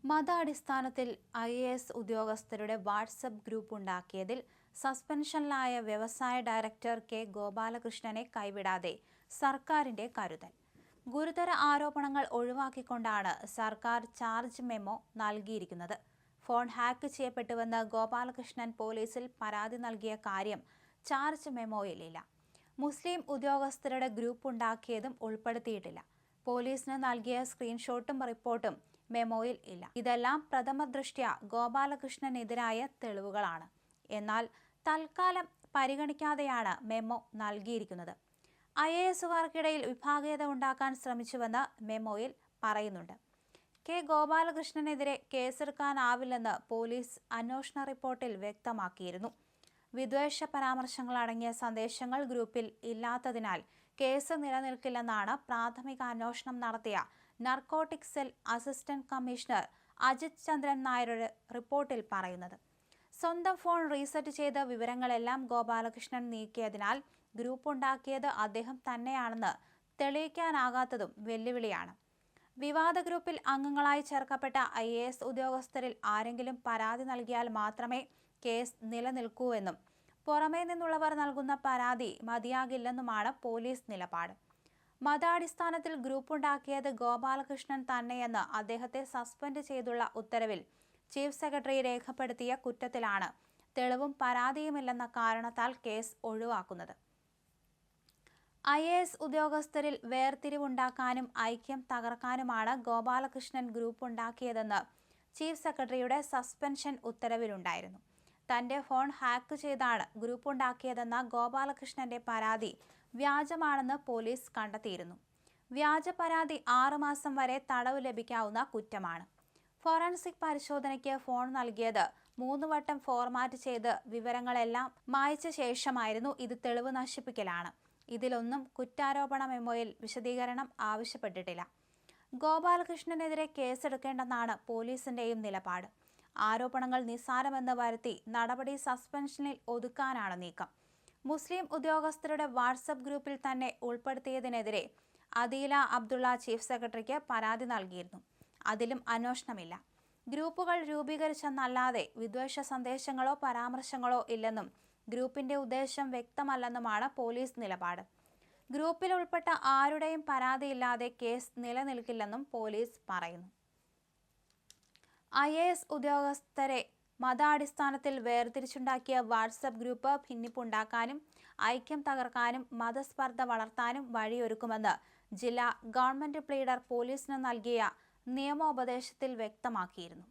മതാടിസ്ഥാനത്തിൽ IAS ഉദ്യോഗസ്ഥരുടെ WhatsApp group ഉണ്ടാക്കിയതിൽ സസ്പെൻഷനിലായ വ്യവസായ director K ഗോപാലകൃഷ്ണനെ കൈവിടാതെ സർക്കാരിന്റെ കരുതൽ. ഗുരുതര ആരോപണങ്ങൾ ഒഴിവാക്കിക്കൊണ്ടാണ് സർക്കാർ ചാർജ് മെമ്മോ നൽകിയിരിക്കുന്നത്. ഫോൺ ഹാക്ക് ചെയ്യപ്പെട്ടുവെന്ന് ഗോപാലകൃഷ്ണൻ പോലീസിൽ പരാതി നൽകിയ കാര്യം ചാർജ് മെമ്മോയിലില്ല. മുസ്ലിം ഉദ്യോഗസ്ഥരുടെ ഗ്രൂപ്പ് ഉണ്ടാക്കിയതും ഉൾപ്പെടുത്തിയിട്ടില്ല. പോലീസിന് നൽകിയ സ്ക്രീൻഷോട്ടും റിപ്പോർട്ടും മെമ്മോയിൽ ഇല്ല. ഇതെല്ലാം പ്രഥമദൃഷ്ട്യാ ഗോപാലകൃഷ്ണനെതിരായ തെളിവുകളാണ്. എന്നാൽ തൽക്കാലം പരിഗണിക്കാതെയാണ് മെമ്മോ നൽകിയിരിക്കുന്നത്. IASകാർക്കിടയിൽ വിഭാഗീയത ഉണ്ടാക്കാൻ ശ്രമിച്ചുവെന്ന് മെമ്മോയിൽ പറയുന്നുണ്ട്. കെ ഗോപാലകൃഷ്ണനെതിരെ കേസെടുക്കാനാവില്ലെന്ന് പോലീസ് അന്വേഷണ റിപ്പോർട്ടിൽ വ്യക്തമാക്കിയിരുന്നു. വിദ്വേഷ പരാമർശങ്ങൾ അടങ്ങിയ സന്ദേശങ്ങൾ ഗ്രൂപ്പിൽ ഇല്ലാത്തതിനാൽ കേസ് നിലനിൽക്കില്ലെന്നാണ് പ്രാഥമിക അന്വേഷണം നടത്തിയ narcotic cell assistant commissioner Ajith Chandran നായരുടെ റിപ്പോർട്ടിൽ പറയുന്നത്. സ്വന്തം ഫോൺ റീസെറ്റ് ചെയ്ത വിവരങ്ങളെല്ലാം ഗോപാലകൃഷ്ണൻ നീക്കിയതിനാൽ ഗ്രൂപ്പ് ഉണ്ടാക്കിയത് അദ്ദേഹം തന്നെയാണെന്ന് തെളിയിക്കാനാകാത്തതും വെല്ലുവിളിയാണ്. വിവാദ ഗ്രൂപ്പിൽ അംഗങ്ങളായി ചേർക്കപ്പെട്ട IAS ഉദ്യോഗസ്ഥരിൽ ആരെങ്കിലും പരാതി നൽകിയാൽ മാത്രമേ കേസ് നിലനിൽക്കൂവെന്നും പുറമേ നിന്നുള്ളവർ നൽകുന്ന പരാതി മതിയാകില്ലെന്നുമാണ് പോലീസ് നിലപാട്. മതാടിസ്ഥാനത്തിൽ ഗ്രൂപ്പുണ്ടാക്കിയത് ഗോപാലകൃഷ്ണൻ തന്നെയെന്ന് അദ്ദേഹത്തെ സസ്പെൻഡ് ചെയ്തുള്ള ഉത്തരവിൽ ചീഫ് സെക്രട്ടറി രേഖപ്പെടുത്തിയ കുറ്റത്തിലാണ് തെളിവും പരാതിയുമില്ലെന്ന കാരണത്താൽ കേസ് ഒഴിവാക്കുന്നത്. IAS ഉദ്യോഗസ്ഥരിൽ വേർതിരിവുണ്ടാക്കാനും ഐക്യം തകർക്കാനുമാണ് ഗോപാലകൃഷ്ണൻ ഗ്രൂപ്പ് ഉണ്ടാക്കിയതെന്ന് ചീഫ് സെക്രട്ടറിയുടെ സസ്പെൻഷൻ ഉത്തരവിലുണ്ടായിരുന്നു. തന്റെ ഫോൺ ഹാക്ക് ചെയ്താണ് ഗ്രൂപ്പ് ഉണ്ടാക്കിയതെന്ന ഗോപാലകൃഷ്ണന്റെ പരാതി വ്യാജമാണെന്ന് പോലീസ് കണ്ടെത്തിയിരുന്നു. വ്യാജ പരാതി 6 മാസം വരെ തടവ് ലഭിക്കാവുന്ന കുറ്റമാണ്. ഫോറൻസിക് പരിശോധനയ്ക്ക് ഫോൺ നൽകിയത് 3 വട്ടം ഫോർമാറ്റ് ചെയ്ത് വിവരങ്ങളെല്ലാം മായ്ച്ച ശേഷമായിരുന്നു. ഇത് തെളിവ് നശിപ്പിക്കലാണ്. ഇതിലൊന്നും കുറ്റാരോപണ മെമ്മോയിൽ വിശദീകരണം ആവശ്യപ്പെട്ടിട്ടില്ല. ഗോപാലകൃഷ്ണനെതിരെ കേസെടുക്കേണ്ടെന്നാണ് പോലീസിന്റെയും നിലപാട്. ആരോപണങ്ങൾ നിസ്സാരമെന്ന് വരുത്തി നടപടി സസ്പെൻഷനിൽ ഒതുക്കാനാണ് നീക്കം. മുസ്ലിം ഉദ്യോഗസ്ഥരുടെ വാട്സപ്പ് ഗ്രൂപ്പിൽ തന്നെ ഉൾപ്പെടുത്തിയതിനെതിരെ അദീല അബ്ദുള്ള ചീഫ് സെക്രട്ടറിക്ക് പരാതി നൽകിയിരുന്നു. അതിലും അന്വേഷണമില്ല. ഗ്രൂപ്പുകൾ രൂപീകരിച്ചെന്നല്ലാതെ വിദ്വേഷ സന്ദേശങ്ങളോ പരാമർശങ്ങളോ ഇല്ലെന്നും ഗ്രൂപ്പിന്റെ ഉദ്ദേശം വ്യക്തമല്ലെന്നുമാണ് പോലീസ് നിലപാട്. ഗ്രൂപ്പിൽ ഉൾപ്പെട്ട ആരുടെയും പരാതിയില്ലാതെ കേസ് നിലനിൽക്കില്ലെന്നും പോലീസ് പറയുന്നു. IAS ഉദ്യോഗസ്ഥരെ മതാടിസ്ഥാനത്തിൽ വേർതിരിച്ചുണ്ടാക്കിയ വാട്സപ്പ് ഗ്രൂപ്പ് ഭിന്നിപ്പുണ്ടാക്കാനും ഐക്യം തകർക്കാനും മതസ്പർദ്ധ വളർത്താനും വഴിയൊരുക്കുമെന്ന് ജില്ലാ ഗവൺമെന്റ് പ്ലീഡർ പോലീസിന് നൽകിയ നിയമോപദേശത്തിൽ വ്യക്തമാക്കിയിരുന്നു.